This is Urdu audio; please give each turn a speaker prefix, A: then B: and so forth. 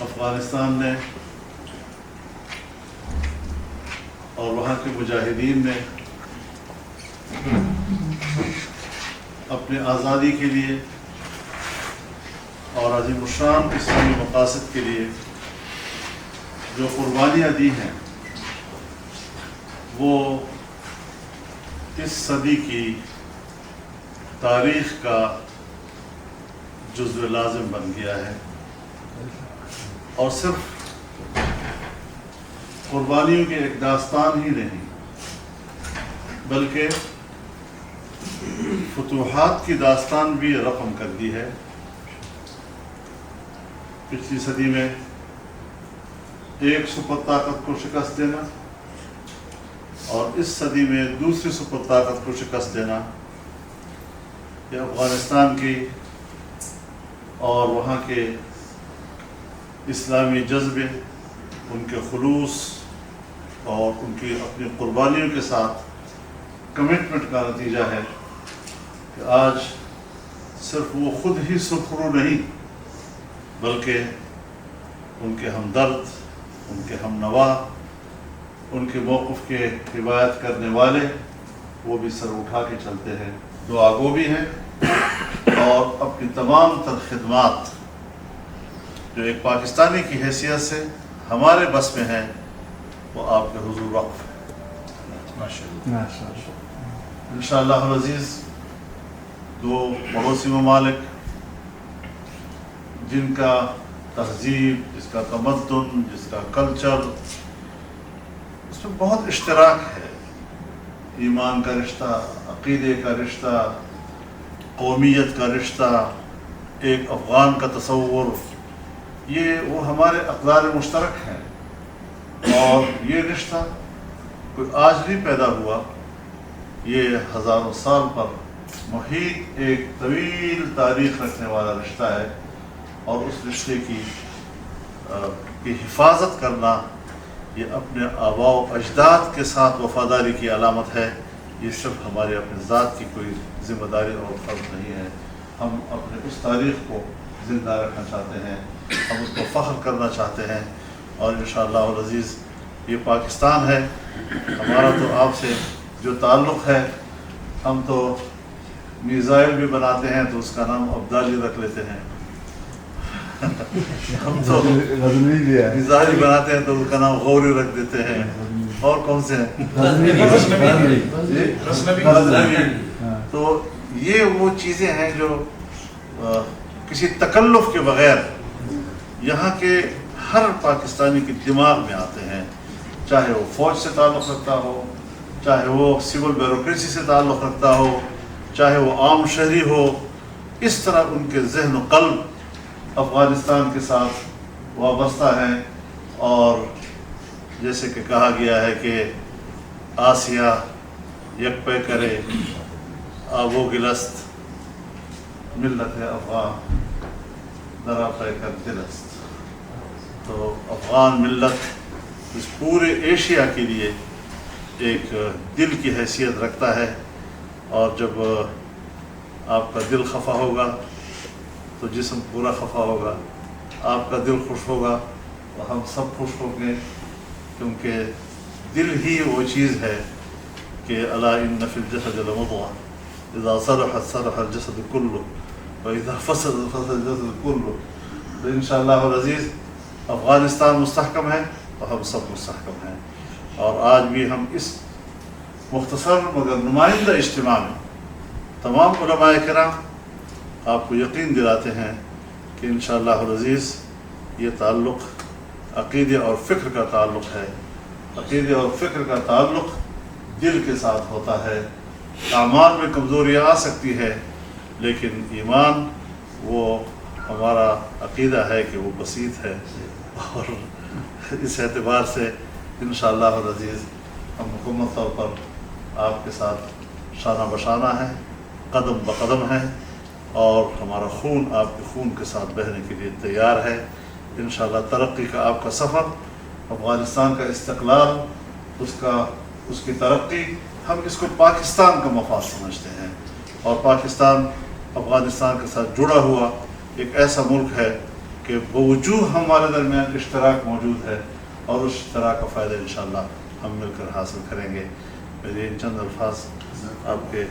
A: افغانستان نے اور وہاں کے مجاہدین نے اپنے آزادی کے لیے اور عظیم الشان اسلامی مقاصد کے لیے جو قربانیاں دی ہیں وہ اس صدی کی تاریخ کا جزو لازم بن گیا ہے، اور صرف قربانیوں کی ایک داستان ہی نہیں بلکہ فتوحات کی داستان بھی رقم کر دی ہے۔ پچھلی صدی میں ایک سپر طاقت کو شکست دینا اور اس صدی میں دوسری سپر طاقت کو شکست دینا، یہ افغانستان کی اور وہاں کے اسلامی جذبے، ان کے خلوص اور ان کی اپنی قربانیوں کے ساتھ کمٹمنٹ کا نتیجہ ہے کہ آج صرف وہ خود ہی سرخرو نہیں بلکہ ان کے ہمدرد، ان کے ہم نوا، ان کے موقف کے حمایت کرنے والے وہ بھی سر اٹھا کے چلتے ہیں، دعا گو بھی ہیں، اور اپنی تمام تر خدمات جو ایک پاکستانی کی حیثیت سے ہمارے بس میں ہیں وہ آپ کے حضور وقف ہے۔ انشاءاللہ العزیز دو پڑوسی ممالک جن کا تہذیب، جس کا تمدن، جس کا کلچر، اس میں بہت اشتراک ہے، ایمان کا رشتہ، عقیدے کا رشتہ، قومیت کا رشتہ، ایک افغان کا تصور، یہ وہ ہمارے اقدار مشترک ہیں، اور یہ رشتہ کوئی آج نہیں پیدا ہوا، یہ ہزاروں سال پر محیط ایک طویل تاریخ رکھنے والا رشتہ ہے، اور اس رشتے کی حفاظت کرنا یہ اپنے آباء و اجداد کے ساتھ وفاداری کی علامت ہے۔ یہ صرف ہمارے اپنے ذات کی کوئی ذمہ داری اور فرض نہیں ہے، ہم اپنے اس تاریخ کو زندہ رکھنا چاہتے ہیں، ہم اس کو فخر کرنا چاہتے ہیں، اور انشاءاللہ العزیز یہ پاکستان ہے ہمارا، تو آپ سے جو تعلق ہے، ہم تو میزائل بھی بناتے ہیں تو اس کا نام ابدالی رکھ لیتے ہیں، ہم تو میزائل بناتے ہیں تو اس کا نام غوری رکھ دیتے ہیں، اور کون سے ہیں؟ تو یہ وہ چیزیں ہیں جو کسی تکلف کے بغیر یہاں کے ہر پاکستانی کے دماغ میں آتے ہیں، چاہے وہ فوج سے تعلق رکھتا ہو، چاہے وہ سول بیوروکریسی سے تعلق رکھتا ہو، چاہے وہ عام شہری ہو، اس طرح ان کے ذہن و قلب افغانستان کے ساتھ وابستہ ہیں، اور جیسے کہ کہا گیا ہے کہ آسیہ یک پہ کرے آب و گلست، ملت ہے افغان درا پہ کر دلست، تو افغان ملت اس پورے ایشیا کے لیے ایک دل کی حیثیت رکھتا ہے، اور جب آپ کا دل خفا ہوگا تو جسم پورا خفا ہوگا، آپ کا دل خوش ہوگا تو ہم سب خوش ہوں گے، کیونکہ دل ہی وہ چیز ہے کہ الا ان فی الجسد لمضغہ اذا صلحت صلح الجسد کلہ واذا فسد فسد الجسد کلہ۔ تو انشاءاللہ العزیز افغانستان مستحکم ہے تو ہم سب مستحکم ہیں، اور آج بھی ہم اس مختصر مگر نمائندہ اجتماع میں تمام علماء کرام آپ کو یقین دلاتے ہیں کہ انشاءاللہ العزیز یہ تعلق عقیدے اور فکر کا تعلق ہے، عقیدے اور فکر کا تعلق دل کے ساتھ ہوتا ہے، اعمال میں کمزوریاں آ سکتی ہے لیکن ایمان وہ ہمارا عقیدہ ہے کہ وہ بسیط ہے، اور اس اعتبار سے انشاءاللہ العزیز ہم مکمل طور پر آپ کے ساتھ شانہ بشانہ ہیں، قدم بقدم ہیں، اور ہمارا خون آپ کے خون کے ساتھ بہنے کے لیے تیار ہے۔ انشاءاللہ ترقی کا آپ کا سفر، افغانستان کا استقلال، اس کی ترقی، ہم اس کو پاکستان کا مفاد سمجھتے ہیں، اور پاکستان افغانستان کے ساتھ جڑا ہوا ایک ایسا ملک ہے کہ بوجوہ ہمارے درمیان اشتراک موجود ہے اور اس اشتراک کا فائدہ انشاءاللہ ہم مل کر حاصل کریں گے. میرے چند الفاظ آپ کے